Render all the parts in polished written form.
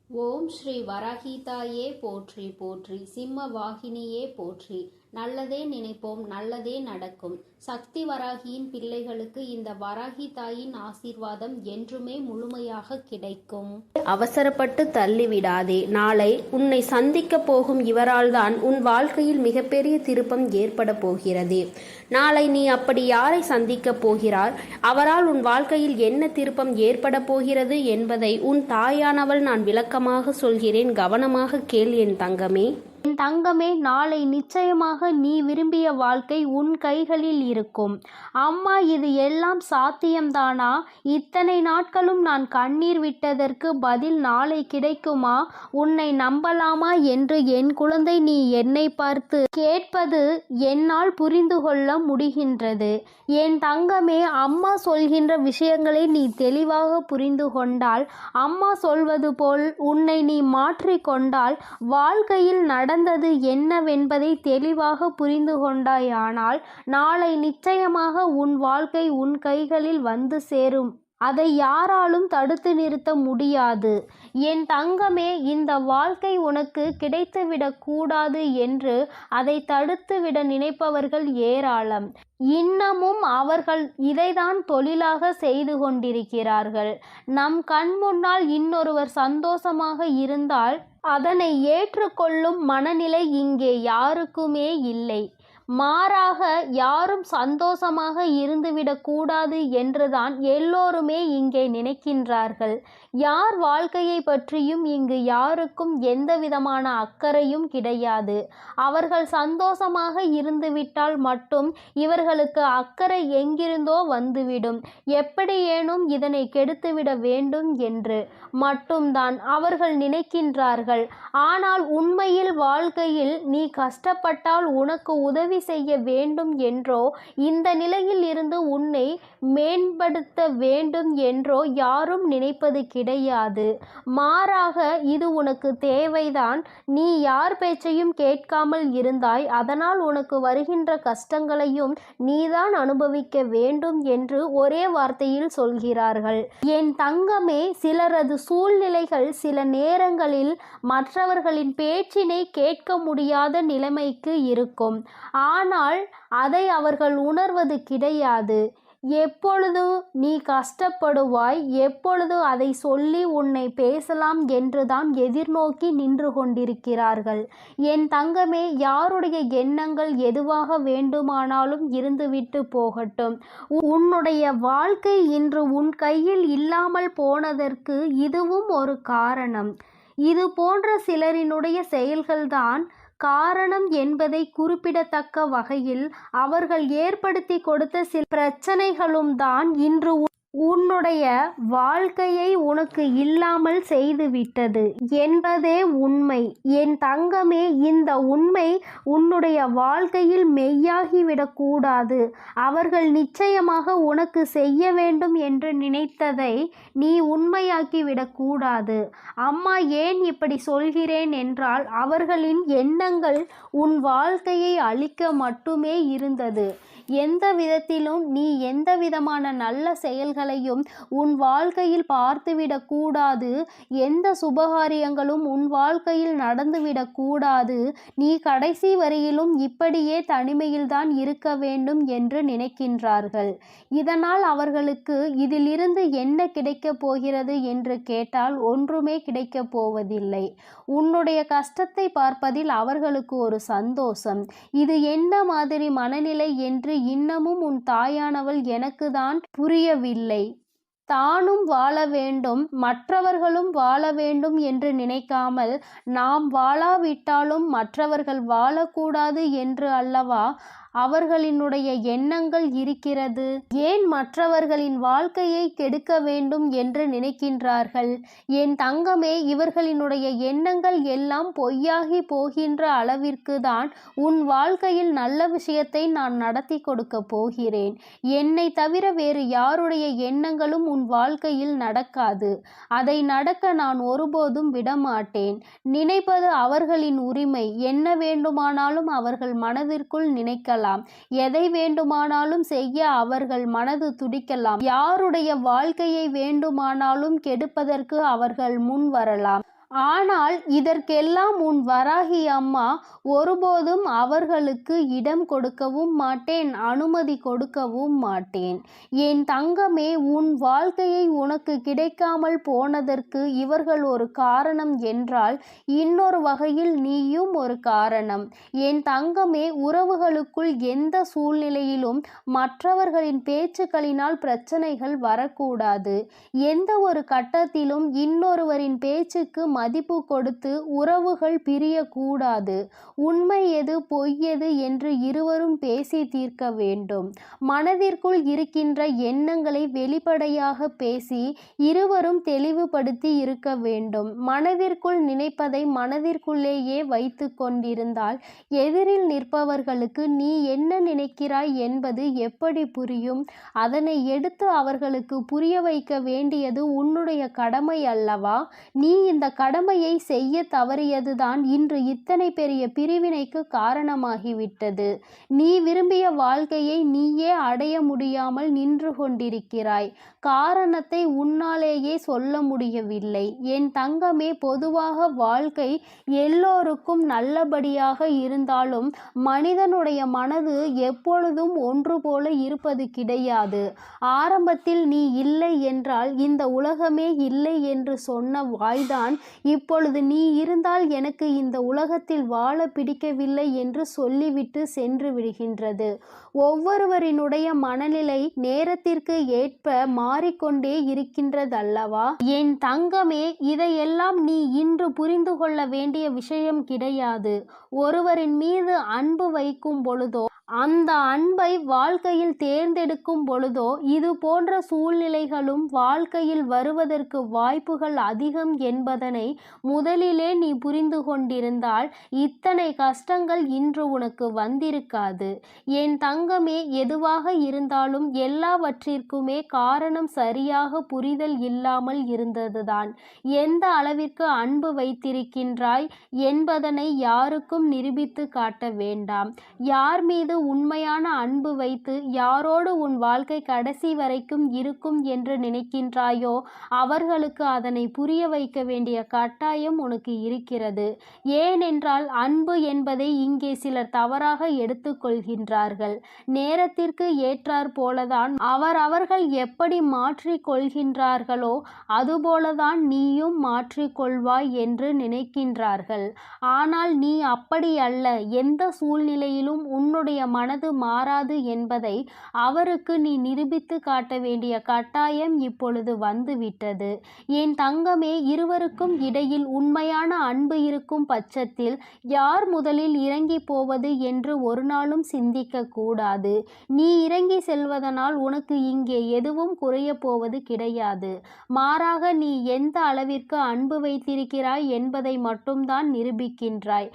ஓம் ஸ்ரீ வராகிதாயே போற்றி போற்றி, சிம்ம வாகினியே போற்றி. நல்லதே நினைப்போம், நல்லதே நடக்கும். சக்தி வராகியின் பிள்ளைகளுக்கு இந்த வராகி தாயின் ஆசீர்வாதம் என்றுமே முழுமையாக கிடைக்கும். அவசரப்பட்டு தள்ளிவிடாதே. நாளை உன்னை சந்திக்க போகும் இவரால் தான் உன் வாழ்க்கையில் மிகப்பெரிய திருப்பம் ஏற்பட போகிறது. நாளை நீ அப்படி யாரை சந்திக்க போகிறார், அவரால் உன் வாழ்க்கையில் என்ன திருப்பம் ஏற்பட போகிறது என்பதை உன் தாயானவள் நான் விளக்கமாக சொல்கிறேன். கவனமாக கேள் என் தங்கமே. என் தங்கமே, நாளை நிச்சயமாக நீ விரும்பிய வாழ்க்கை உன் கைகளில் இருக்கும். அம்மா, இது எல்லாம் சாத்தியம்தானா? இத்தனை நாட்களும் நான் கண்ணீர் விட்டதற்கு பதில் நாளை கிடைக்குமா? உன்னை நம்பலாமா என்று என் குழந்தை நீ என்னை பார்த்து கேட்பது என்னால் புரிந்து கொள்ள முடிகின்றது. என் தங்கமே, அம்மா சொல்கின்ற விஷயங்களை நீ தெளிவாக புரிந்து கொண்டால், அம்மா சொல்வது போல் உன்னை நீ மாற்றிக்கொண்டால், வாழ்க்கையில் நடந்தது என்னவென்பதை தெளிவாக புரிந்து கொண்டாயானால், நாளை நிச்சயமாக உன் வாழ்க்கை உன் கைகளில் வந்து சேரும். அதை யாராலும் தடுத்து நிறுத்த முடியாது. என் தங்கமே, இந்த வாழ்க்கை உனக்கு கிடைத்துவிடக் கூடாது என்று அதை தடுத்துவிட நினைப்பவர்கள் ஏராளம். இன்னமும் அவர்கள் இதைதான் தொழிலாக செய்து கொண்டிருக்கிறார்கள். நம் கண் முன்னால் இன்னொருவர் சந்தோஷமாக இருந்தால் அதனை ஏற்றுக்கொள்ளும் மனநிலை இங்கே யாருக்குமே இல்லை. மாறாக யாரும் சந்தோஷமாக இருந்துவிடக்கூடாது என்றுதான் எல்லோருமே இங்கே நினைக்கின்றார்கள். யார் வாழ்க்கையை பற்றியும் இங்கு யாருக்கும் எந்த விதமான அக்கறையும் கிடையாது. அவர்கள் சந்தோஷமாக இருந்துவிட்டால் மட்டும் இவர்களுக்கு அக்கறை எங்கிருந்தோ வந்துவிடும். எப்படியேனும் இதனை கெடுத்துவிட வேண்டும் என்று மட்டும்தான் அவர்கள் நினைக்கின்றார்கள். ஆனால் உண்மையில் வாழ்க்கையில் நீ கஷ்டப்பட்டால் உனக்கு உதவி செய்ய வேண்டும் என்றோ, இந்த நிலையில் இருந்து உன்னை மேம்படுத்த வேண்டும் என்றோ யாரும் நினைப்பது கிடையாது. மாறாக இது உனக்கு தேவைதான். நீ யார் பேச்சையும் கேட்காமல் இருந்தாய், அதனால் உனக்கு வருகின்ற கஷ்டங்களையும் நீதான் அனுபவிக்க வேண்டும் என்று ஒரே வார்த்தையில் சொல்கிறார்கள். என் தங்கமே, சிலரது சூழ்நிலைகள் சில நேரங்களில் மற்றவர்களின் பேச்சினை கேட்க முடியாத நிலைமைக்கு இருக்கும். ஆனால் அதை அவர்கள் உணர்வது கிடையாது. எப்பொழுது நீ கஷ்டப்படுவாய், எப்பொழுது அதை சொல்லி உன்னை பேசலாம் என்றுதான் எதிர்நோக்கி நின்று கொண்டிருக்கிறார்கள். என் தங்கமே, யாருடைய எண்ணங்கள் எதுவாக வேண்டுமானாலும் இருந்துவிட்டு போகட்டும். உன்னுடைய வாழ்க்கை இன்று உன் கையில் இல்லாமல் போனதற்கு இதுவும் ஒரு காரணம். இது போன்ற சிலரினுடைய செயல்கள்தான் காரணம் என்பதை குறிப்பிடத்தக்க வகையில் அவர்கள் ஏற்படுத்தி கொடுத்த சில பிரச்சனைகளும் தான் இன்று உன்னுடைய வாழ்க்கையை உனக்கு இல்லாமல் செய்துவிட்டது என்பதே உண்மை. என் தங்கமே, இந்த உண்மை உன்னுடைய வாழ்க்கையில் மெய்யாகிவிடக்கூடாது. அவர்கள் நிச்சயமாக உனக்கு செய்ய வேண்டும் என்று நினைத்ததை நீ உண்மையாக்கிவிடக்கூடாது. அம்மா ஏன் இப்படி சொல்கிறேன் என்றால், அவர்களின் எண்ணங்கள் உன் வாழ்க்கையை அழிக்க மட்டுமே இருந்தது. எந்த விதத்திலும் நீ எந்த விதமான நல்ல செயல்களையும் உன் வாழ்க்கையில் பார்த்துவிடக்கூடாது. எந்த சுபகாரியங்களும் உன் வாழ்க்கையில் நடந்துவிடக்கூடாது. நீ கடைசி வரையிலும் இப்படியே தனிமையில்தான் இருக்க வேண்டும் என்று நினைக்கின்றார்கள். இதனால் அவர்களுக்கு இதிலிருந்து என்ன கிடைக்கப் போகிறது என்று கேட்டால் ஒன்றுமே கிடைக்கப் போவதில்லை. உன்னுடைய கஷ்டத்தை பார்ப்பதில் அவர்களுக்கு ஒரு சந்தோஷம். இது என்ன மாதிரி மனநிலை என்று இன்னமும் உன் தாயானவள் எனக்கு தான் புரியவில்லை. தானும் வாழ வேண்டும், மற்றவர்களும் வாழ வேண்டும் என்று நினைக்காமல், நாம் வாழாவிட்டாலும் மற்றவர்கள் வாழக்கூடாது என்று அல்லவா அவர்களினுடைய எண்ணங்கள் இருக்கிறது. ஏன் மற்றவர்களின் வாழ்க்கையை கெடுக்க வேண்டும் என்று நினைக்கின்றார்கள்? என் தங்கமே, இவர்களினுடைய எண்ணங்கள் எல்லாம் பொய்யாகி போகின்ற அளவிற்கு தான் உன் வாழ்க்கையில் நல்ல விஷயத்தை நான் நடத்தி கொடுக்க போகிறேன். என்னை தவிர வேறு யாருடைய எண்ணங்களும் உன் வாழ்க்கையில் நடக்காது. அதை நடக்க நான் ஒருபோதும் விடமாட்டேன். நினைப்பது அவர்களின் உரிமை. என்ன வேண்டுமானாலும் அவர்கள் மனதிற்குள் நினைக்கலாம். எதை வேண்டுமானாலும் செய்ய அவர்கள் மனது துடிக்கலாம். யாருடைய வாழ்க்கையை வேண்டுமானாலும் கெடுப்பதற்கு அவர்கள் முன் வரலாம். ஆனால் இதற்கெல்லாம் உன் வராகி அம்மா ஒருபோதும் அவர்களுக்கு இடம் கொடுக்கவும் மாட்டேன், அனுமதி கொடுக்கவும் மாட்டேன். என் தங்கமே, உன் வாழ்க்கையை உனக்கு கிடைக்காமல் போனதற்கு இவர்கள் ஒரு காரணம் என்றால் இன்னொரு வகையில் நீயும் ஒரு காரணம். என் தங்கமே, உறவுகளுக்குள் எந்த சூழ்நிலையிலும் மற்றவர்களின் பேச்சுக்களினால் பிரச்சனைகள் வரக்கூடாது. எந்த ஒரு கட்டத்திலும் இன்னொருவரின் பேச்சுக்கு மதிப்பு கொடுத்து உறவுகள் பிரியக்கூடாது. உண்மை எது பொய் எது என்று இருவரும் பேசி தீர்க்க வேண்டும். மனதிற்குள் இருக்கின்ற எண்ணங்களை வெளிப்படையாக பேசி இருவரும் தெளிவுபடுத்தி இருக்க வேண்டும். மனதிற்குள் நினைப்பதை மனதிற்குள்ளேயே வைத்து கொண்டிருந்தால் எதிரில் நிற்பவர்களுக்கு நீ என்ன நினைக்கிறாய் என்பது எப்படி புரியும்? அதனை எடுத்து அவர்களுக்கு புரிய வைக்க வேண்டியது உன்னுடைய கடமை அல்லவா? நீ இந்த கடமையை செய்ய தவறியதுதான் இன்று இத்தனை பெரிய பிரிவினைக்கு காரணமாகிவிட்டது. நீ விரும்பிய வாழ்க்கையை நீயே அடைய முடியாமல் நின்று கொண்டிருக்கிறாய். காரணத்தை உன்னாலேயே சொல்ல முடியவில்லை. என் தங்கமே, பொதுவாக வாழ்க்கை எல்லோருக்கும் நல்லபடியாக இருந்தாலும் மனிதனுடைய மனது எப்பொழுதும் ஒன்று போல இருப்பது கிடையாது. ஆரம்பத்தில் நீ இல்லை என்றால் இந்த உலகமே இல்லை என்று சொன்ன வாய்தான் இப்பொழுது நீ இருந்தால் எனக்கு இந்த உலகத்தில் வாழ பிடிக்கவில்லை என்று சொல்லிவிட்டு சென்று விடுகின்றது. ஒவ்வொருவரினுடைய மனநிலை நேரத்திற்கு ஏற்ப மாறிக்கொண்டே இருக்கின்றதல்லவா? என் தங்கமே, இதையெல்லாம் நீ இன்று புரிந்து கொள்ள வேண்டிய விஷயம் கிடையாது. ஒருவரின் மீது அன்பு வைக்கும் பொழுதோ அந்த அன்பை வாழ்க்கையில் தேர்ந்தெடுக்கும் பொழுதோ இது போன்ற சூழ்நிலைகளும் வாழ்க்கையில் வருவதற்கு வாய்ப்புகள் அதிகம் என்பதனை முதலிலே நீ புரிந்து கொண்டிருந்தால் இத்தனை கஷ்டங்கள் இன்று உனக்கு வந்திருக்காது. என் தங்கமே, எதுவாக இருந்தாலும் எல்லாவற்றிற்குமே காரணம் சரியாக புரிதல் இல்லாமல் இருந்ததுதான். எந்த அளவிற்கு அன்பு வைத்திருக்கின்றாய் என்பதனை யாருக்கும் நிரூபித்து காட்ட வேண்டாம். யார் மீது உண்மையான அன்பு வைத்து யாரோடு உன் வாழ்க்கை கடைசி வரைக்கும் இருக்கும் என்று நினைக்கின்றாயோ அவர்களுக்கு அதனை புரிய வைக்க வேண்டிய கட்டாயம் உனக்கு இருக்கிறது. ஏனென்றால் அன்பு என்பதை இங்கே சிலர் தவறாக எடுத்துக்கொள்கின்றார்கள். நேரத்திற்கு ஏற்றாற் போலதான் அவர்கள் எப்படி மாற்றிக் கொள்கின்றார்களோ அதுபோலதான் நீயும் மாற்றிக்கொள்வாய் என்று நினைக்கின்றார்கள். ஆனால் நீ அப்படி அல்ல. எந்த சூழ்நிலையிலும் உன்னுடைய மனது மாறாது என்பதை அவருக்கு நீ நிரூபித்து காட்ட வேண்டிய கட்டாயம் இப்பொழுது வந்துவிட்டது. என் தங்கமே, இருவருக்கும் இடையில் உண்மையான அன்பு இருக்கும் பட்சத்தில் யார் முதலில் இறங்கி போவது என்று ஒரு நாளும் சிந்திக்க கூடாது. நீ இறங்கி செல்வதனால் உனக்கு இங்கே எதுவும் குறைய போவது கிடையாது. மாறாக நீ எந்த அளவிற்கு அன்பு வைத்திருக்கிறாய் என்பதை மட்டும்தான் நிரூபிக்கின்றாய்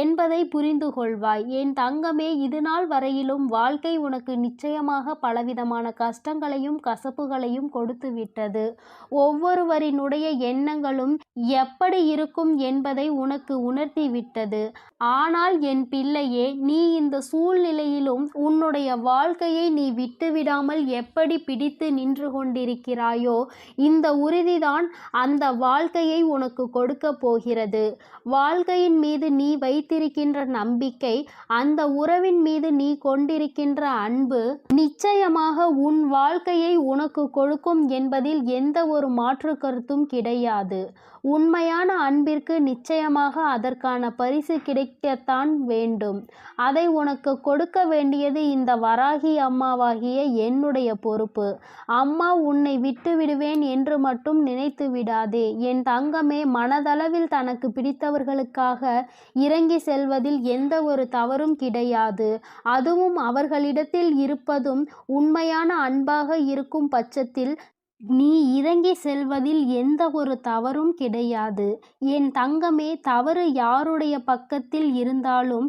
என்பதை புரிந்து கொள்வாய். என் தங்கமே, இதுநாள் வரையிலும் வாழ்க்கை உனக்கு நிச்சயமாக பலவிதமான கஷ்டங்களையும் கசப்புகளையும் கொடுத்து விட்டது. ஒவ்வொருவரினுடைய எண்ணங்களும் எப்படி இருக்கும் என்பதை உனக்கு உணர்த்தி விட்டது. ஆனால் என் பிள்ளையே, நீ இந்த சூழ்நிலையிலும் உன்னுடைய வாழ்க்கையை நீ விட்டுவிடாமல் எப்படி பிடித்து நின்று கொண்டிருக்கிறாயோ இந்த உறுதிதான் அந்த வாழ்க்கையை உனக்கு கொடுக்க போகிறது. வாழ்க்கையின் மீது நீ வைத்திருக்கின்ற நம்பிக்கை, அந்த உறவின் மீது நீ கொண்டிருக்கின்ற அன்பு நிச்சயமாக உன் வாழ்க்கையை உனக்கு கொடுக்கும் என்பதில் எந்த ஒரு மாற்று கருத்தும் கிடையாது. உண்மையான அன்பிற்கு நிச்சயமாக அதற்கான பரிசு கிடைக்கத்தான் வேண்டும். அதை உனக்கு கொடுக்க வேண்டியது இந்த வராகி அம்மாவாகிய என்னுடைய பொறுப்பு. அம்மா உன்னை விட்டு விடுவேன் என்று மட்டும் நினைத்து விடாதே. என் தங்கமே, மனதளவில் தனக்கு பிடித்தவர்களுக்காக இறங்கி செல்வதில் எந்த ஒரு தவறும் கிடையாது. அதுவும் அவர்களிடத்தில் இருப்பதும் உண்மையான அன்பாக இருக்கும் பட்சத்தில் நீ இறங்கி செல்வதில் எந்த ஒரு தவறும் கிடையாது. என் தங்கமே, தவறு யாருடைய பக்கத்தில் இருந்தாலும்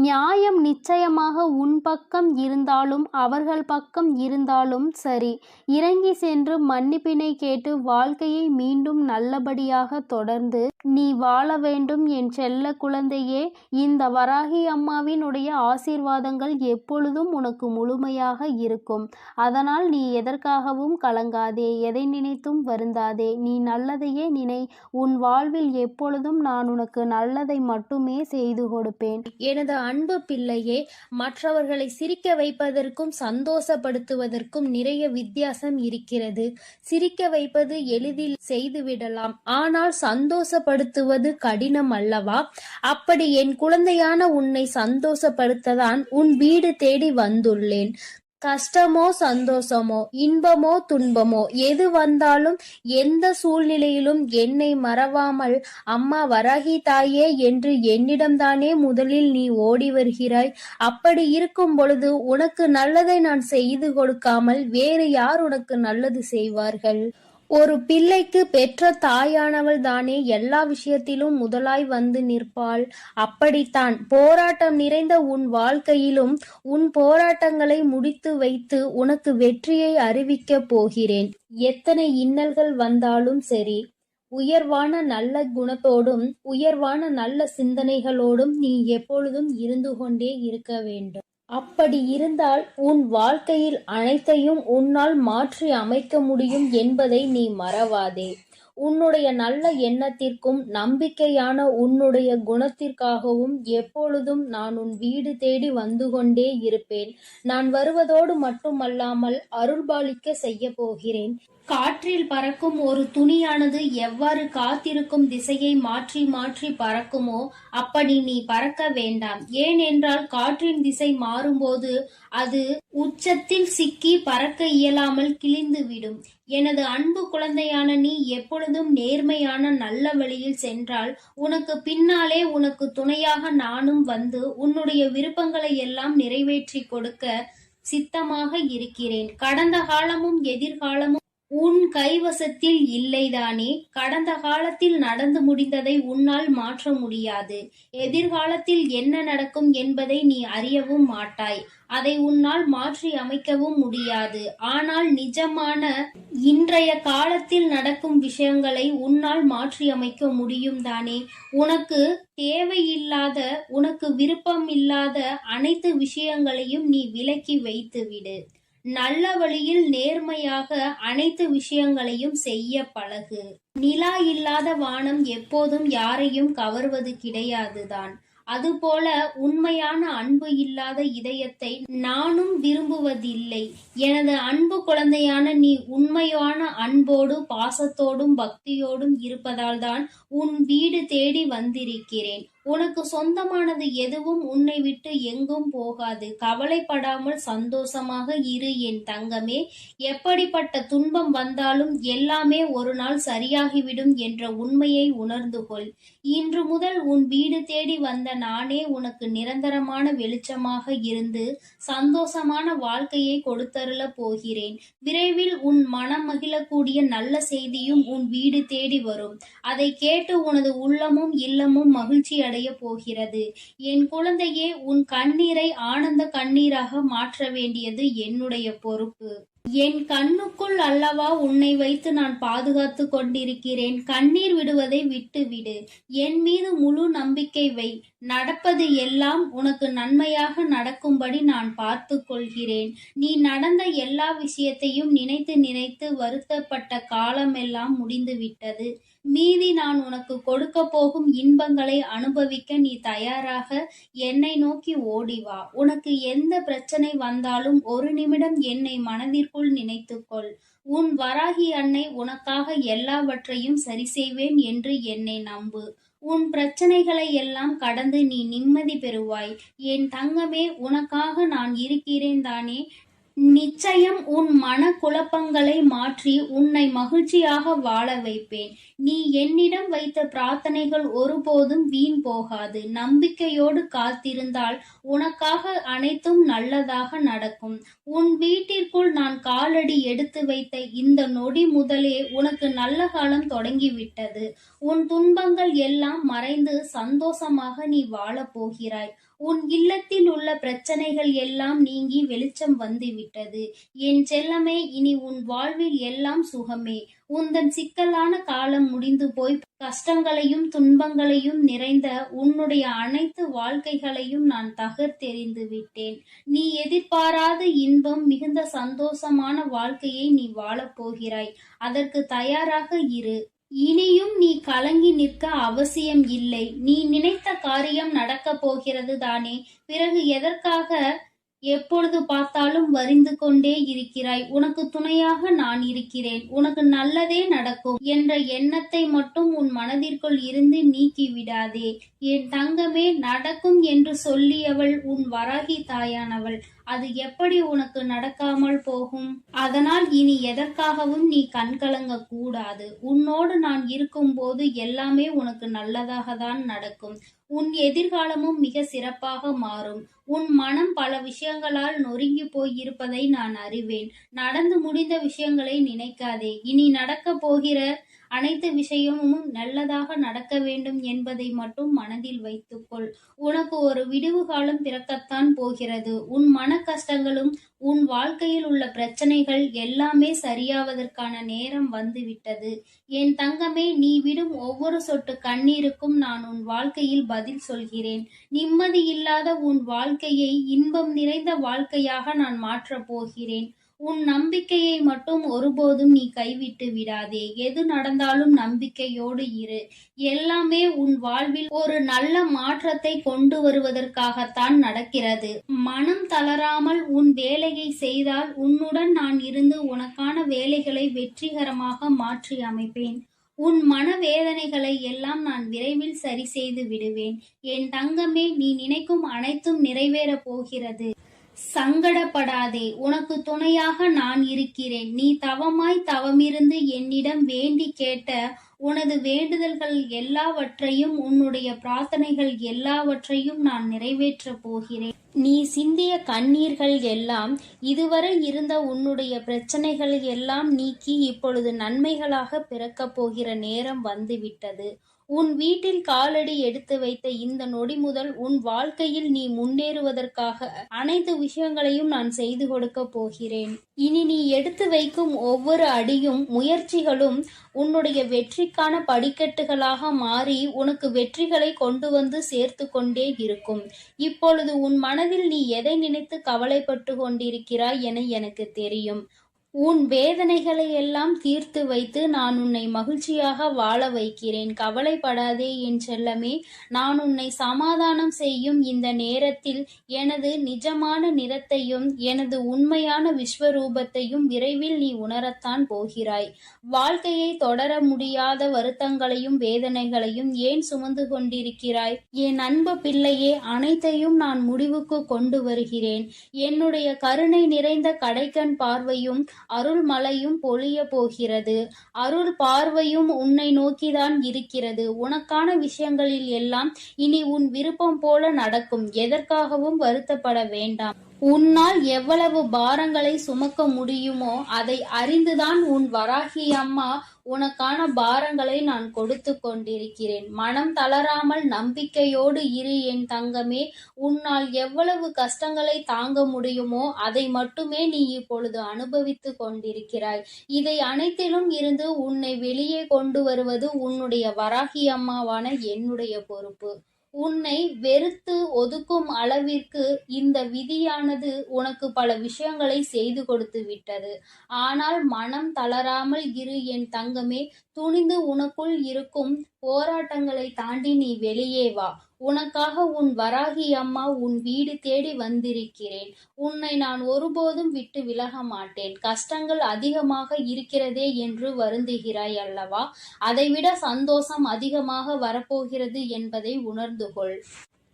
நியாயம் நிச்சயமாக உன் பக்கம் இருந்தாலும் அவர்கள் பக்கம் இருந்தாலும் சரி, இறங்கி சென்று மன்னிப்பினை கேட்டு வாழ்க்கையை மீண்டும் நல்லபடியாக தொடர்ந்து நீ வாழ வேண்டும் என் செல்ல குழந்தையே. இந்த வராகி அம்மாவினுடைய ஆசீர்வாதங்கள் எப்பொழுதும் உனக்கு முழுமையாக இருக்கும். அதனால் நீ எதற்காகவும் கலங்காதே, எதை நினைத்தும் வருந்தாதே. நீ நல்லதையே நினை. உன் வாழ்வில் எப்பொழுதும் நான் உனக்கு நல்லதை மட்டுமே செய்து கொடுப்பேன். எனது அன்பு பிள்ளையே, மற்றவர்களை சிரிக்க வைப்பதற்கும் சந்தோஷப்படுத்துவதற்கும் நிறைய வித்தியாசம் இருக்கிறது. சிரிக்க வைப்பது எளிதில் செய்துவிடலாம், ஆனால் சந்தோஷப்படுத்துவது கடினம் அல்லவா? அப்படி என் குழந்தையான உன்னை சந்தோஷப்படுத்ததான் உன் வீடு தேடி வந்துள்ளேன். கஷ்டமோ சந்தோஷமோ இன்பமோ துன்பமோ எது வந்தாலும் எந்த சூழ்நிலையிலும் என்னை மறவாமல் அம்மா வராகி தாயே என்று என்னிடம்தானே முதலில் நீ ஓடி வருகிறாய். அப்படி இருக்கும் பொழுது உனக்கு நல்லதை நான் செய்து கொடுக்காமல் வேறு யார் உனக்கு நல்லது செய்வார்கள்? ஒரு பிள்ளைக்கு பெற்ற தாயானவள் தானே எல்லா விஷயத்திலும் முதலாய் வந்து நிற்பாள். அப்படித்தான் போராட்டம் நிறைந்த உன் வாழ்க்கையிலும் உன் போராட்டங்களை முடித்து வைத்து உனக்கு வெற்றியை அறிவிக்கப் போகிறேன். எத்தனை இன்னல்கள் வந்தாலும் சரி, உயர்வான நல்ல குணத்தோடும் உயர்வான நல்ல சிந்தனைகளோடும் நீ எப்பொழுதும் இருந்து கொண்டே இருக்க வேண்டும். அப்படி இருந்தால் உன் வாழ்க்கையில் அனைத்தையும் உன்னால் மாற்றி அமைக்க முடியும் என்பதை நீ மறவாதே. உன்னுடைய நல்ல எண்ணத்திற்கும் நம்பிக்கையான உன்னுடைய குணத்திற்காகவும் எப்பொழுதும் நான் உன் வீடு தேடி வந்து கொண்டே இருப்பேன். நான் வருவதோடு மட்டுமல்லாமல் அருள்பாலிக்க செய்ய போகிறேன். காற்றில் பறக்கும் ஒரு துணியானது எவ்வாறு காத்திருக்கும் திசையை மாற்றி மாற்றி பறக்குமோ அப்படி நீ பறக்க வேண்டாம். ஏனென்றால் காற்றின் திசை மாறும்போது அது உச்சத்தில் சிக்கி பறக்க இயலாமல் கிழிந்துவிடும். எனது அன்பு குழந்தையான நீ எப்பொழுதும் நேர்மையான நல்ல வழியில் சென்றால் உனக்கு பின்னாலே உனக்கு துணையாக நானும் வந்து உன்னுடைய விருப்பங்களை எல்லாம் நிறைவேற்றி கொடுக்க சித்தமாக இருக்கிறேன். கடந்த காலமும் எதிர்காலமும் உன் கைவசத்தில் இல்லைதானே? கடந்த காலத்தில் நடந்து முடிந்ததை உன்னால் மாற்ற முடியாது. எதிர்காலத்தில் என்ன நடக்கும் என்பதை நீ அறியவும் மாட்டாய். அதை உன்னால் மாற்றி அமைக்கவும் முடியாது. ஆனால் நிஜமான இன்றைய காலத்தில் நடக்கும் விஷயங்களை உன்னால் மாற்றி அமைக்க முடியும் தானே? உனக்கு தேவையில்லாத, உனக்கு விருப்பம் இல்லாத அனைத்து விஷயங்களையும் நீ விலக்கி வைத்து விடு. நல்ல வழியில் நேர்மையாக அனைத்து விஷயங்களையும் செய்ய பழகு. நிலா இல்லாத வானம் எப்போதும் யாரையும் கவர்வது கிடையாதுதான். அதுபோல உண்மையான அன்பு இல்லாத இதயத்தை நானும் விரும்புவதில்லை. எனது அன்பு குழந்தையான நீ உண்மையான அன்போடு பாசத்தோடும் பக்தியோடும் இருப்பதால் தான் உன் வீடு தேடி வந்திருக்கிறேன். உனக்கு சொந்தமானது எதுவும் உன்னை விட்டு எங்கும் போகாது. கவலைப்படாமல் சந்தோஷமாக இரு என் தங்கமே. எப்படிப்பட்ட துன்பம் வந்தாலும் எல்லாமே ஒரு நாள் சரியாகிவிடும் என்ற உண்மையை உணர்ந்து கொள். இன்று முதல் உன் வீடு தேடி வந்த நானே உனக்கு நிரந்தரமான வெளிச்சமாக இருந்து சந்தோஷமான வாழ்க்கையை கொடுத்தருள போகிறேன். விரைவில் உன் மனம் மகிழக்கூடிய நல்ல செய்தியும் உன் வீடு தேடி வரும். அதை கேட்டு உனது உள்ளமும் இல்லமும் மகிழ்ச்சி அடைய போகிறது. என் குழந்தையே, உன் கண்ணீரை ஆனந்த கண்ணீராக மாற்ற வேண்டியது என்னுடைய பொறுப்பு. என் கண்ணுக்குள் அல்லவா உன்னை வைத்து நான் பாதுகாத்து கொண்டிருக்கிறேன். கண்ணீர் விடுவதை விட்டுவிடு. என் மீது முழு நம்பிக்கை வை. நடப்பது எல்லாம் உனக்கு நன்மையாக நடக்கும்படி நான் பார்த்து கொள்கிறேன். நீ நடந்த எல்லா விஷயத்தையும் நினைத்து நினைத்து வருத்தப்பட்ட காலமெல்லாம் முடிந்துவிட்டது. மீதி நான் உனக்கு கொடுக்க போகும் இன்பங்களை அனுபவிக்க நீ தயாராக என்னை நோக்கி ஓடிவா. உனக்கு எந்த பிரச்சனை வந்தாலும் ஒரு நிமிடம் என்னை மனதிற்குள் நினைத்துக்கொள். உன் வராகி அன்னை உனக்காக எல்லாவற்றையும் சரி செய்வேன் என்று என்னை நம்பு. உன் பிரச்சனைகளை எல்லாம் கடந்து நீ நிம்மதி பெறுவாய். என் தங்கமே, உனக்காக நான் இருக்கிறேன் தானே? நிச்சயம் உன் மன குழப்பங்களை மாற்றி உன்னை மகிழ்ச்சியாக வாழ வைப்பேன். நீ என்னிடம் வைத்த பிரார்த்தனைகள் ஒருபோதும் வீண் போகாது. நம்பிக்கையோடு காத்திருந்தால் உனக்காக அனைத்தும் நல்லதாக நடக்கும். உன் வீட்டிற்குள் நான் காலடி எடுத்து வைத்த இந்த நொடி முதலே உனக்கு நல்ல காலம் தொடங்கிவிட்டது. உன் துன்பங்கள் எல்லாம் மறைந்து சந்தோஷமாக நீ வாழப் போகிறாய். உன் இல்லத்தில் உள்ள பிரச்சனைகள் எல்லாம் நீங்கி வெளிச்சம் வந்துவிட்டது. என் செல்லமே, இனி உன் வாழ்வில் எல்லாம் சுகமே. உந்தன் சிக்கலான காலம் முடிந்து போய் கஷ்டங்களையும் துன்பங்களையும் நிறைந்த உன்னுடைய அனைத்து வாழ்க்கைகளையும் நான் தகர்த்தெறிந்து விட்டேன். நீ எதிர்பாராத இன்பம் மிகுந்த சந்தோஷமான வாழ்க்கையை நீ வாழப்போகிறாய். அதற்கு தயாராக இரு. இனியும் நீ கலங்கி நிற்க அவசியம் இல்லை. நீ நினைத்த காரியம் நடக்கப் போகிறது தானே. பிறகு எதற்காக எப்பொழுது பார்த்தாலும் வரிந்து கொண்டே இருக்கிறாய்? உனக்கு துணையாக நான் இருக்கிறேன். உனக்கு நல்லதே நடக்கும் என்ற எண்ணத்தை மட்டும் உன் மனதிற்குள் இருந்து நீக்கிவிடாதே. என் தங்கமே, நடக்கும் என்று சொல்லியவள் உன் வராகி தாயானவள். அது எப்படி உனக்கு நடக்காமல் போகும்? அதனால் இனி எதற்காகவும் நீ கண்கலங்க கூடாது. உன்னோடு நான் இருக்கும்போது எல்லாமே உனக்கு நல்லதாக தான் நடக்கும். உன் எதிர்காலமும் மிக சிறப்பாக மாறும். உன் மனம் பல விஷயங்களால் நொறுங்கி போயிருப்பதை நான் அறிவேன். நடந்து முடிந்த விஷயங்களை நினைக்காதே. இனி நடக்க போகிற அனைத்து விஷயமும் நல்லதாக நடக்க வேண்டும் என்பதை மட்டும் மனதில் வைத்துக்கொள். உனக்கு ஒரு விடிவு காலம் பிறக்கத்தான் போகிறது. உன் மன கஷ்டங்களும் உன் வாழ்க்கையில் உள்ள பிரச்சனைகள் எல்லாமே சரியாவதற்கான நேரம் வந்துவிட்டது. என் தங்கமே, நீ விடும் ஒவ்வொரு சொட்டு கண்ணீருக்கும் நான் உன் வாழ்க்கையில் பதில் சொல்கிறேன். நிம்மதி இல்லாத உன் வாழ்க்கையை இன்பம் நிறைந்த வாழ்க்கையாக நான் மாற்றப் போகிறேன். உன் நம்பிக்கையை மட்டும் ஒருபோதும் நீ கைவிட்டு விடாதே. எது நடந்தாலும் நம்பிக்கையோடு இரு. எல்லாமே உன் வாழ்வில் ஒரு நல்ல மாற்றத்தை கொண்டு வருவதற்காகத்தான் நடக்கிறது. மனம் தளராமல் உன் வேலையை செய்தால் உன்னுடன் நான் இருந்து உனக்கான வேலைகளை வெற்றிகரமாக மாற்றி அமைப்பேன். உன் மனவேதனைகளை எல்லாம் நான் விரைவில் சரி செய்து விடுவேன். என் தங்கமே, நீ நினைக்கும் அனைத்தும் நிறைவேறப் போகிறது. சங்கடப்படாதே. உனக்கு துணையாக நான் இருக்கிறேன். நீ தவமாய் தவமிருந்து என்னிடம் வேண்டி கேட்ட உனது வேண்டுதல்கள் எல்லாவற்றையும், உன்னுடைய பிரார்த்தனைகள் எல்லாவற்றையும் நான் நிறைவேற்றப் போகிறேன். நீ சிந்திய கண்ணீர்கள் எல்லாம், இதுவரை இருந்த உன்னுடைய பிரச்சனைகள் எல்லாம் நீக்கி இப்பொழுது நன்மைகளாக பிறக்கப் போகிற நேரம் வந்துவிட்டது. உன் வீட்டில் காலடி எடுத்து வைத்த இந்த நொடி முதல் உன் வாழ்க்கையில் நீ முன்னேறுவதற்காக அனைத்து விஷயங்களையும் நான் செய்து கொடுக்க போகிறேன். இனி நீ எடுத்து வைக்கும் ஒவ்வொரு அடியும் முயற்சிகளும் உன்னுடைய வெற்றிக்கான படிக்கட்டுகளாக மாறி உனக்கு வெற்றிகளை கொண்டு வந்து சேர்த்து கொண்டே இருக்கும். இப்பொழுது உன் மனதில் நீ எதை நினைத்து கவலைப்பட்டு கொண்டிருக்கிறாய் என எனக்கு தெரியும். உன் வேதனைகளை எல்லாம் தீர்த்து வைத்து நான் உன்னை மகிழ்ச்சியாக வாழ வைக்கிறேன். கவலைப்படாதே என் செல்லமே. நான் உன்னை சமாதானம் செய்யும் இந்த நேரத்தில் எனது நிஜமான நிறத்தையும் எனது உண்மையான விஸ்வரூபத்தையும் விரைவில் நீ உணரத்தான் போகிறாய். வாழ்க்கையை தொடர முடியாத வருத்தங்களையும் வேதனைகளையும் ஏன் சுமந்து கொண்டிருக்கிறாய்? என் அன்பு பிள்ளையே, அனைத்தையும் நான் முடிவுக்கு கொண்டு வருகிறேன். என்னுடைய கருணை நிறைந்த கடைக்கண் பார்வையும் அருள் மழையும் பொழிய போகிறது. அருள் பார்வையும் உன்னை நோக்கிதான் இருக்கிறது. உனக்கான விஷயங்களில் எல்லாம் இனி உன் விருப்பம் போல நடக்கும். எதற்காகவும் வருத்தப்பட வேண்டாம். உன்னால் எவ்வளவு பாரங்களை சுமக்க முடியுமோ அதை அறிந்துதான் உன் வராகி அம்மா உனக்கான பாரங்களை நான் கொடுத்து கொண்டிருக்கிறேன். மனம் தளராமல் நம்பிக்கையோடு இரு என் தங்கமே. உன்னால் எவ்வளவு கஷ்டங்களை தாங்க முடியுமோ அதை மட்டுமே நீ இப்பொழுது அனுபவித்து கொண்டிருக்கிறாய். இதை அனைத்திலும் இருந்து உன்னை வெளியே கொண்டு வருவது உன்னுடைய வராகி அம்மாவான என்னுடைய பொறுப்பு. உன்னை வெறுத்து ஒதுக்கும் அளவிற்கு இந்த விதியானது உனக்கு பல விஷயங்களை செய்து கொடுத்து விட்டது. ஆனால் மனம் தளராமல் இரு என் தங்கமே. துணிந்து உனக்குள் இருக்கும் போராட்டங்களை தாண்டி நீ வெளியே வா. உனக்காக உன் வராகி அம்மா உன் வீடு தேடி வந்திருக்கிறேன். உன்னை நான் ஒருபோதும் விட்டு விலக மாட்டேன். கஷ்டங்கள் அதிகமாக இருக்கிறதே என்று வருந்துகிறாய் அல்லவா? அதைவிட சந்தோஷம் அதிகமாக வரப்போகிறது என்பதை உணர்ந்து கொள்.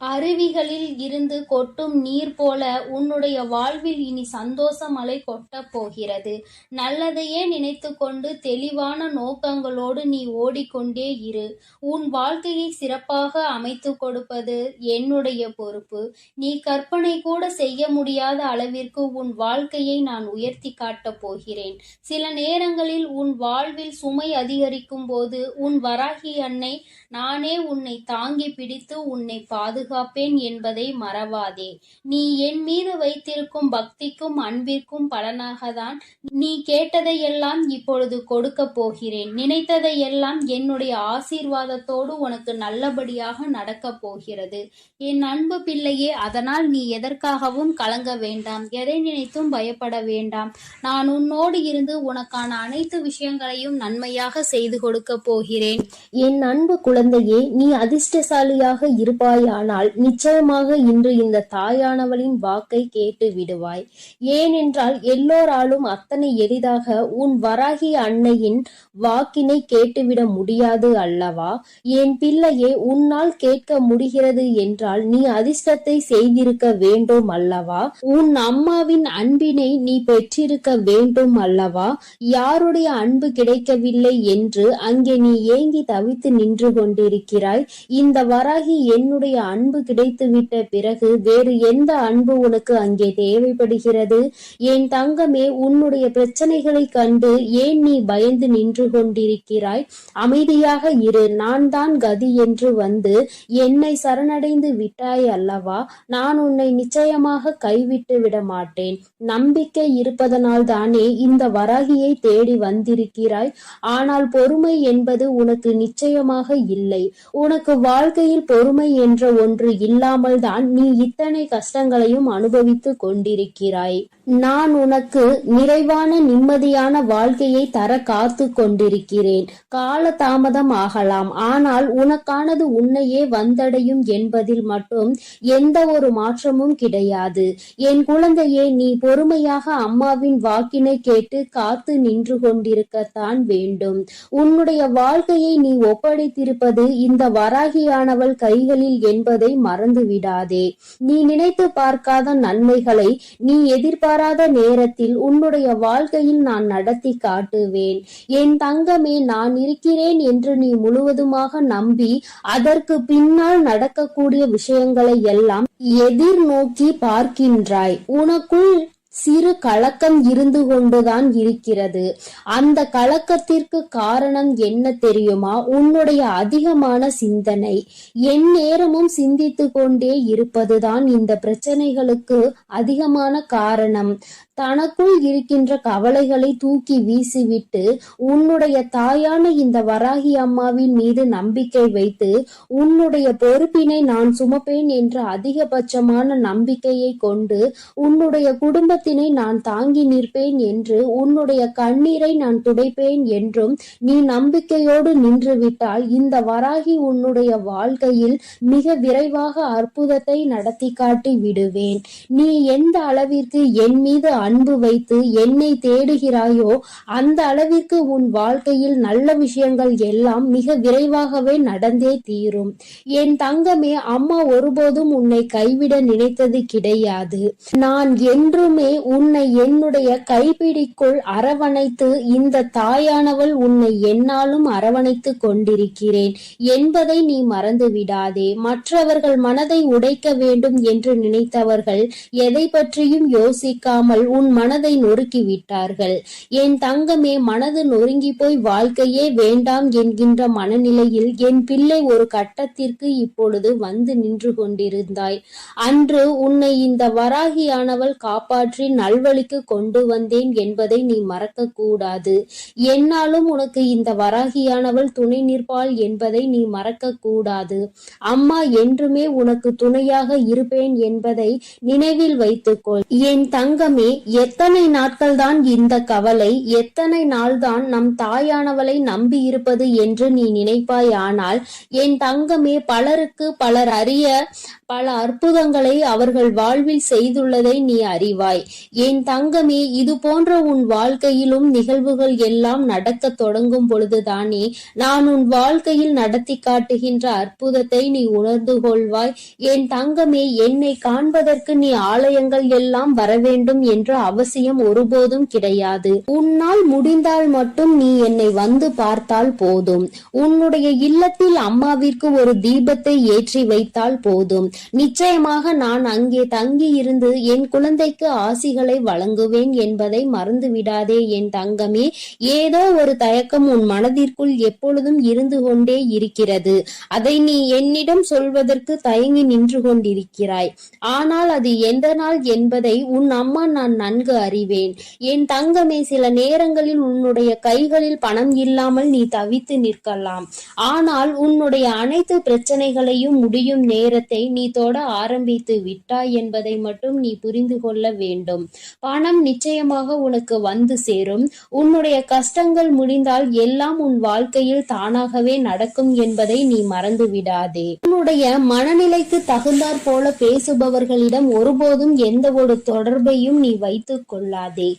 அருவிகளில் இருந்து கொட்டும் நீர் போல உன்னுடைய வாழ்வில் இனி சந்தோஷ மழை கொட்டப் போகிறது. நல்லதையே நினைத்து கொண்டு தெளிவான நோக்கங்களோடு நீ ஓடிக்கொண்டே இரு. உன் வாழ்க்கையை சிறப்பாக அமைத்து கொடுப்பது என்னுடைய பொறுப்பு. நீ கற்பனை கூட செய்ய முடியாத அளவிற்கு உன் வாழ்க்கையை நான் உயர்த்தி காட்டப் போகிறேன். சில நேரங்களில் உன் வாழ்வில் சுமை அதிகரிக்கும் போது உன் வராகி அன்னை நானே உன்னை தாங்கி பிடித்து உன்னை பாதுகாப்பேன். பாதுகாப்பேன் என்பதை மறவாதே. நீ என் மீது வைத்திருக்கும் பக்திக்கும் அன்பிற்கும் பலனாகத்தான் நீ கேட்டதையெல்லாம் இப்பொழுது கொடுக்கப் போகிறேன். நினைத்ததையெல்லாம் என்னுடைய ஆசீர்வாதத்தோடு உனக்கு நல்லபடியாக நடக்கப் போகிறது. என் அன்பு பிள்ளையே, அதனால் நீ எதற்காகவும் கலங்க வேண்டாம், எதை நினைத்தும் பயப்பட வேண்டாம். நான் உன்னோடு இருந்து உனக்கான அனைத்து விஷயங்களையும் நன்மையாக செய்து கொடுக்க போகிறேன். என் அன்பு குழந்தையே, நீ அதிர்ஷ்டசாலியாக இருப்பாயானால் நிச்சயமாக இன்று இந்த தாயானவளின் வாக்கை கேட்டு விடுவாய். ஏனென்றால் எல்லோராலும் அத்தனை எளிதாக உன் வராகி அன்னையின் வாக்கினை கேட்டுவிட முடியாது அல்லவா? என் பிள்ளையே, உன்னால் கேட்க முடிகிறது என்றால் நீ அதிர்ஷ்டத்தை செய்திருக்க வேண்டும் அல்லவா? உன் அம்மாவின் அன்பினை நீ பெற்றிருக்க வேண்டும் அல்லவா? யாருடைய அன்பு கிடைக்கவில்லை என்று அங்கே நீ ஏங்கி தவித்து நின்று கொண்டிருக்கிறாய். இந்த வராகி என்னுடைய அன்பு கிடைத்துவிட்ட பிறகு வேறு எந்த அன்பு உனக்கு அங்கே தேவைப்படுகிறது? என் தங்கமே, உன்னுடைய பிரச்சனைகளை கண்டு ஏன் நீ பயந்து நின்று கொண்டிருக்கிறாய்? அமைதியாக இரு. நான் தான் கதி என்று வந்து என்னை சரணடைந்து விட்டாய் அல்லவா? நான் உன்னை நிச்சயமாக கைவிட்டு விட மாட்டேன். நம்பிக்கை இருப்பதனால் தானே இந்த வராகியை தேடி வந்திருக்கிறாய். ஆனால் பொறுமை என்பது உனக்கு நிச்சயமாக இல்லை. உனக்கு வாழ்க்கையில் பொறுமை என்ற ஒன்று இல்லாமல் தான் நீ இத்தனை கஷ்டங்களையும் அனுபவித்து கொண்டிருக்கிறாய். நான் உனக்கு நிறைவான நிம்மதியான வாழ்க்கையை தர காத்து கொண்டிருக்கிறேன். கால தாமதம் ஆகலாம், ஆனால் உனக்கானது உன்னையே வந்தடையும் என்பதில் மட்டும் எந்த ஒரு மாற்றமும் கிடையாது. என் குழந்தையே, நீ பொறுமையாக அம்மாவின் வாக்கினை கேட்டு காத்து நின்று கொண்டிருக்கத்தான் வேண்டும். உன்னுடைய வாழ்க்கையை நீ ஒப்படைத்திருப்பது இந்த வராகியானவள் கைகளில் என்பதை மறந்து விடாதே. நீ நினைத்து பார்க்காத நன்மைகளை நீ எதிர்பாராத நேரத்தில் உன்னுடைய வாழ்க்கையில் நான் நடத்தி காட்டுவேன். என் தங்கமே, நான் இருக்கிறேன் என்று நீ முழுவதுமாக நம்பி அதற்கு பின்னால் நடக்கக்கூடிய விஷயங்களை எல்லாம் எதிர்நோக்கி பார்க்கின்றாய். உனக்குள் சிறு கலக்கம் இருந்து கொண்டுதான் இருக்கிறது. அந்த கலக்கத்திற்கு காரணம் என்ன தெரியுமா? உன்னுடைய அதிகமான சிந்தனை. என் நேரமும் சிந்தித்து கொண்டே இருப்பதுதான் இந்த பிரச்சனைகளுக்கு அதிகமான காரணம். தனக்குள் இருக்கின்ற கவலைகளை தூக்கி வீசிவிட்டு உன்னுடைய தாயான இந்த வராகி அம்மாவின் மீது நம்பிக்கை வைத்து உன்னுடைய பொறுப்பினை நான் சுமப்பேன் என்ற அதிகபட்சமான நம்பிக்கையை கொண்டு உன்னுடைய குடும்பத்தினை நான் தாங்கி நிற்பேன் என்று உன்னுடைய கண்ணீரை நான் துடைப்பேன் என்றும் நீ நம்பிக்கையோடு நின்றுவிட்டால் இந்த வராகி உன்னுடைய வாழ்க்கையில் மிக விரைவாக அற்புதத்தை நடத்தி காட்டி விடுவேன். நீ எந்த அளவிற்கு என் மீது அன்பு வைத்து என்னை தேடுகிறாயோ அந்த அளவிற்கு உன் வாழ்க்கையில் நல்ல விஷயங்கள் எல்லாம் மிக விரைவாகவே நடந்தே தீரும். என் தங்கமே, அம்மா ஒருபோதும் உன்னை கைவிட நினைத்தது கிடையாது. நான் என்றுமே உன்னை என்னுடைய கைப்பிடிக்குள் அரவணைத்து இந்த தாயானவள் உன்னை என்னாலும் அரவணைத்து கொண்டிருக்கிறேன் என்பதை நீ மறந்து விடாதே. மற்றவர்கள் மனதை உடைக்க வேண்டும் என்று நினைத்தவர்கள் எதை பற்றியும் யோசிக்காமல் உன் மனதை நொறுக்கி விட்டார்கள். என் தங்கமே, மனது நொறுங்கி போய் வாழ்க்கையே வேண்டாம் என்கின்ற மனநிலையில் என் பிள்ளை ஒரு கட்டத்திற்கு இப்பொழுது வந்து நின்று கொண்டிருந்தாய். அன்று உன்னை இந்த வராகியானவள் காப்பாற்றி நல்வழிக்கு கொண்டு வந்தேன் என்பதை நீ மறக்க கூடாது. என்னாலும் உனக்கு இந்த வராகியானவள் துணை நிற்பாள் என்பதை நீ மறக்க கூடாது. அம்மா என்றுமே உனக்கு துணையாக இருப்பேன் என்பதை நினைவில் வைத்துக்கொள். என் தங்கமே, எத்தனை நாட்கள் தான் இந்த கவலை, எத்தனை நாள்தான் நம் தாயானவளை நம்பி இருப்பது என்று நீ நினைப்பாய். ஆனால் என் தங்கமே, பலருக்கு பலர் அறிய பல அற்புதங்களை அவர்கள் வாழ்வில் செய்துள்ளதை நீ அறிவாய். என் தங்கமே, இது போன்ற உன் வாழ்க்கையிலும் நிகழ்வுகள் எல்லாம் நடக்க தொடங்கும் பொழுதுதானே நான் உன் வாழ்க்கையில் நடத்தி காட்டுகின்ற அற்புதத்தை நீ உணர்ந்து கொள்வாய். என் தங்கமே, என்னை காண்பதற்கு நீ ஆலயங்கள் எல்லாம் வர வேண்டும் என்ற அவசியம் ஒருபோதும் கிடையாது. உன்னால் முடிந்தால் மட்டும் நீ என்னை வந்து பார்த்தால் போதும். உன்னுடைய இல்லத்தில் அம்மாவிற்கு ஒரு தீபத்தை ஏற்றி வைத்தால் போதும். நிச்சயமாக நான் அங்கே தங்கி இருந்து என் குழந்தைக்கு ஆசிகளை வழங்குவேன் என்பதை மறந்துவிடாதே என் தங்கமே. ஏதோ ஒரு தயக்கம் உன் மனதிற்குள் எப்பொழுதும் இருந்து கொண்டே இருக்கிறது. அதை நீ என்னிடம் சொல்வதற்கு தயங்கி நின்று கொண்டிருக்கிறாய். ஆனால் அது எந்த நாள் என்பதை உன் அம்மா நான் நன்கு அறிவேன். என் தங்கமே, சில நேரங்களில் உன்னுடைய கைகளில் பணம் இல்லாமல் நீ தவித்து நிற்கலாம். ஆனால் உன்னுடைய அனைத்து பிரச்சனைகளையும் முடியும் நேரத்தை நீ தொட ஆரம்பித்து விட்டாய் என்பதை மட்டும் நீ புரிந்து கொள்ள வேண்டும். பணம் நிச்சயமாக உனக்கு வந்து சேரும். உன்னுடைய கஷ்டங்கள் முடிந்தால் எல்லாம் உன் வாழ்க்கையில் தானாகவே நடக்கும் என்பதை நீ மறந்து விடாதே. உன்னுடைய மனநிலைக்கு தகுந்தாற் போல பேசுபவர்களிடம் ஒருபோதும் எந்த ஒரு தொடர்பையும் நீ வைத்துக் கொள்ளாதே.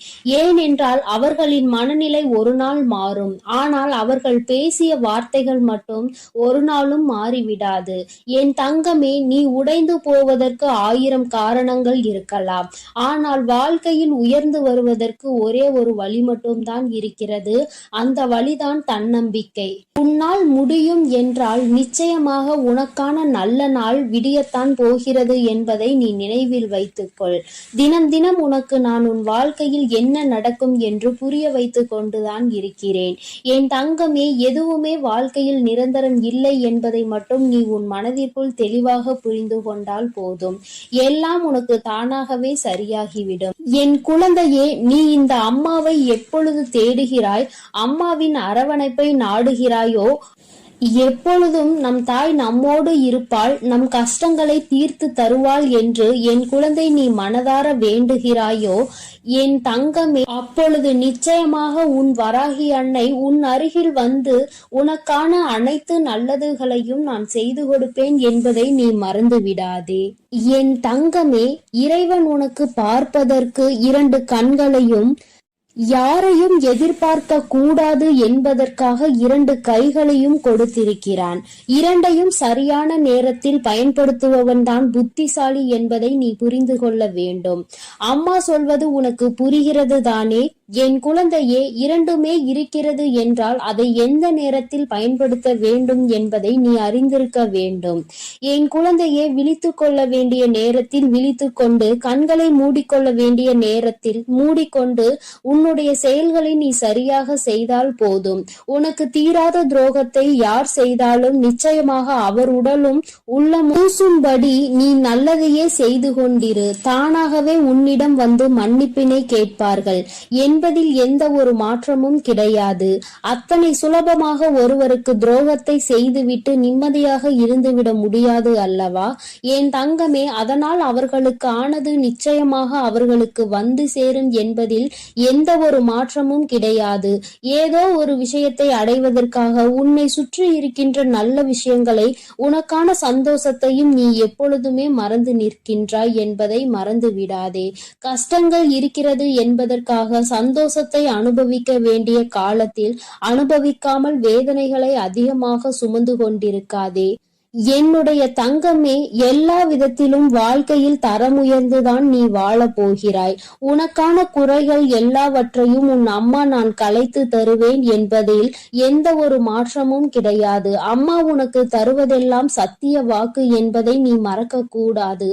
ஏனென்றால் அவர்களின் மனநிலை ஒரு நாள் மாறும். ஆனால் அவர்கள் பேசிய வார்த்தைகள் மட்டும் ஒரு நாளும் மாறிவிடாது. என் தங்கமே, நீ உடைந்து போவதற்கு 1000 காரணங்கள் இருக்கலாம். ஆனால் வாழ்க்கையில் உயர்ந்து வருவதற்கு ஒரே ஒரு வழி மட்டும்தான் இருக்கிறது. அந்த வழிதான் தன்னம்பிக்கை. உன்னால் முடியும் என்றால் நிச்சயமாக உனக்கான நல்ல நாள் விடியத்தான் போகிறது என்பதை நீ நினைவில் வைத்துக்கொள். தினம் தினம் உனக்கு நான் உன் வாழ்க்கையில் என்ன நடக்கும் என்று புரிய வைத்துக் கொண்டுதான் இருக்கிறேன். என் தங்கமே, எதுவுமே வாழ்க்கையில் நிரந்தரம் இல்லை என்பதை மட்டும் நீ உன் மனதிற்குள் தெளிவாக புரிந்து கொண்டால் போதும். எல்லாம் உனக்கு தானாகவே சரியாகிவிடும். என் குழந்தையே, நீ இந்த அம்மாவை எப்பொழுது தேடுகிறாய், அம்மாவின் அரவணைப்பை நாடுகிறாயோ, எப்பொழுதும் நம் தாய் நம்மோடு இருப்பாள், நம் கஷ்டங்களை தீர்த்து தருவாள் என்று என் குழந்தை நீ மனதார வேண்டுகிறாயோ என் தங்கமே, அப்பொழுது நிச்சயமாக உன் வராகி அன்னை உன் அருகில் வந்து உனக்கான அனைத்து நல்லதுகளையும் நான் செய்து கொடுப்பேன் என்பதை நீ மறந்து விடாதே. என் தங்கமே, இறைவன் உனக்கு பார்ப்பதற்கு 2 கண்களையும் யாரையும் எதிர்பார்க்க கூடாது என்பதற்காக 2 கைகளையும் கொடுத்திருக்கிறான். 2ஐயும் சரியான நேரத்தில் பயன்படுத்துபவன் தான் புத்திசாலி என்பதை நீ புரிந்து கொள்ள வேண்டும். அம்மா சொல்வது உனக்கு புரிகிறது தானே? என் குழந்தையே, 2மே இருக்கிறது என்றால் அதை எந்த நேரத்தில் பயன்படுத்த வேண்டும் என்பதை நீ அறிந்திருக்க வேண்டும். என் குழந்தையே, விழித்துக் கொள்ள வேண்டிய நேரத்தில் விழித்துக் கொண்டு, கண்களை மூடிக்கொள்ள வேண்டிய நேரத்தில் மூடிக்கொண்டு உன்னுடைய செயல்களை நீ சரியாக செய்தால் போதும். உனக்கு தீராத துரோகத்தை யார் செய்தாலும் நிச்சயமாக அவர் உடலும் உள்ளம் பூசும்படி நீ நல்லதையே செய்து கொண்டிரு. தானாகவே உன்னிடம் வந்து மன்னிப்பினை கேட்பார்கள் என்பதில் எந்த ஒரு மாற்றமும் கிடையாது. அத்தனை சுலபமாக ஒருவருக்கு துரோகத்தை செய்துவிட்டு நிம்மதியாக இருந்துவிட முடியாது அல்லவா என் தங்கமே? அதனால் அவர்களுக்கு ஆனது நிச்சயமாக அவர்களுக்கு வந்து சேரும் என்பதில் எந்த ஒரு மாற்றமும் கிடையாது. ஏதோ ஒரு விஷயத்தை அடைவதற்காக உன்னை சுற்றி இருக்கின்ற நல்ல விஷயங்களை, உனக்கான சந்தோஷத்தையும் நீ எப்பொழுதுமே மறந்து நிற்கின்றாய் என்பதை மறந்து விடாதே. கஷ்டங்கள் இருக்கிறது என்பதற்காக சந்தோஷத்தை அனுபவிக்க வேண்டிய காலத்தில் அனுபவிக்காமல் வேதனைகளை அதிகமாக சுமந்து கொண்டிருக்காதே. என்னுடைய தங்கமே, எல்லா விதத்திலும் வாழ்க்கையில் தரம் உயர்ந்துதான் நீ வாழப் போகிறாய். உனக்கான குறைகள் எல்லாவற்றையும் உன் அம்மா நான் கலைத்து தருவேன் என்பதில் எந்த ஒரு மாற்றமும் கிடையாது. அம்மா உனக்கு தருவதெல்லாம் சத்திய வாக்கு என்பதை நீ மறக்க கூடாது.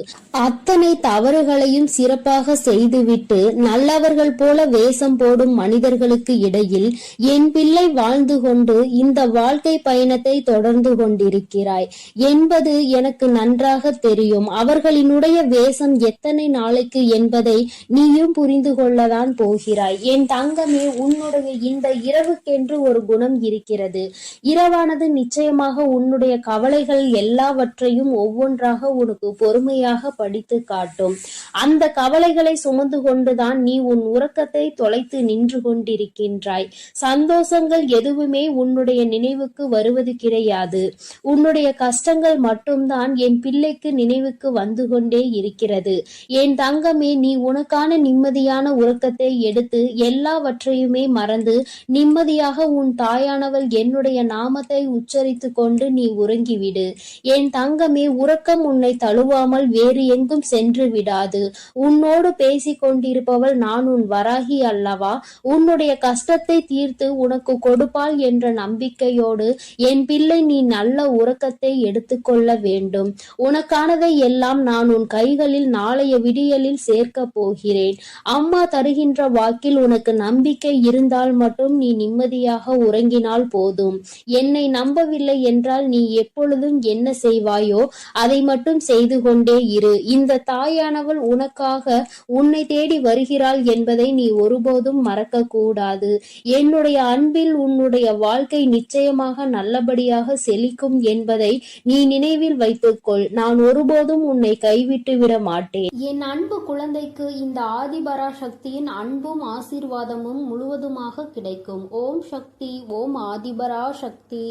அத்தனை தவறுகளையும் சிறப்பாக செய்துவிட்டு நல்லவர்கள் போல வேஷம் போடும் மனிதர்களுக்கு இடையில் என் பிள்ளை வாழ்ந்து கொண்டு இந்த வாழ்க்கை பயணத்தை தொடர்ந்து கொண்டிருக்கிறாய் என்பது எனக்கு நன்றாக தெரியும். அவர்களினுடைய வேஷம் எத்தனை நாளைக்கு என்பதை நீயும் புரிந்து கொள்ளதான் போகிறாய். என் தங்கமே, உன்னுடைய இந்த இரவுக்கென்று ஒரு குணம் இருக்கிறது. இரவானது நிச்சயமாக உன்னுடைய கவலைகள் எல்லாவற்றையும் ஒவ்வொன்றாக உனக்கு பொறுமையாக படித்து காட்டும். அந்த கவலைகளை சுமந்து கொண்டுதான் நீ உன் உறக்கத்தை தொலைத்து நின்று கொண்டிருக்கின்றாய். சந்தோஷங்கள் எதுவுமே உன்னுடைய நினைவுக்கு வருவது கிடையாது. உன்னுடைய கஷ்டங்கள் மட்டும்தான் என் பிள்ளைக்கு நினைவுக்கு வந்து கொண்டே இருக்கிறது. என் தங்கமே, நீ உனக்கான நிம்மதியான உறக்கத்தை எடுத்து எல்லாவற்றையுமே மறந்து நிம்மதியாக உன் தாயானவள் என்னுடைய நாமத்தை உச்சரித்து கொண்டு நீ உறங்கிவிடு. என் தங்கமே, உறக்கம் உன்னை தழுவாமல் வேறு எங்கும் சென்று விடாது. உன்னோடு பேசிக் கொண்டிருப்பவள் நான் உன் வராகி அல்லவா? உன்னுடைய கஷ்டத்தை தீர்த்து உனக்கு கொடுப்பாள் என்ற நம்பிக்கையோடு என் பிள்ளை நீ நல்ல உறக்கத்தை எடுத்துக்கொள்ள வேண்டும். உனக்கானதை எல்லாம் நான் உன் கைகளில் நாளைய விடியலில் சேர்க்கப் போகிறேன். அம்மா தருகின்ற வாக்கில் உனக்கு நம்பிக்கை இருந்தால் மட்டும் நீ நிம்மதியாக உறங்கினால் போதும். என்னை நம்பவில்லை என்றால் நீ எப்பொழுதும் என்ன செய்வாயோ அதை மட்டும் செய்து கொண்டே இரு. இந்த தாயானவள் உனக்காக உன்னை தேடி வருகிறாள் என்பதை நீ ஒருபோதும் மறக்க கூடாது. என்னுடைய அன்பில் உன்னுடைய வாழ்க்கை நிச்சயமாக நல்லபடியாக செழிக்கும் என்பதை நீ நினைவில் வைத்துக்கொள். நான் ஒருபோதும் உன்னை கைவிட்டு விட மாட்டேன். என் அன்பு குழந்தைக்கு இந்த ஆதிபரா சக்தியின் அன்பும் ஆசீர்வாதமும் முழுவதுமாக கிடைக்கும். ஓம் சக்தி, ஓம் ஆதிபரா சக்தி.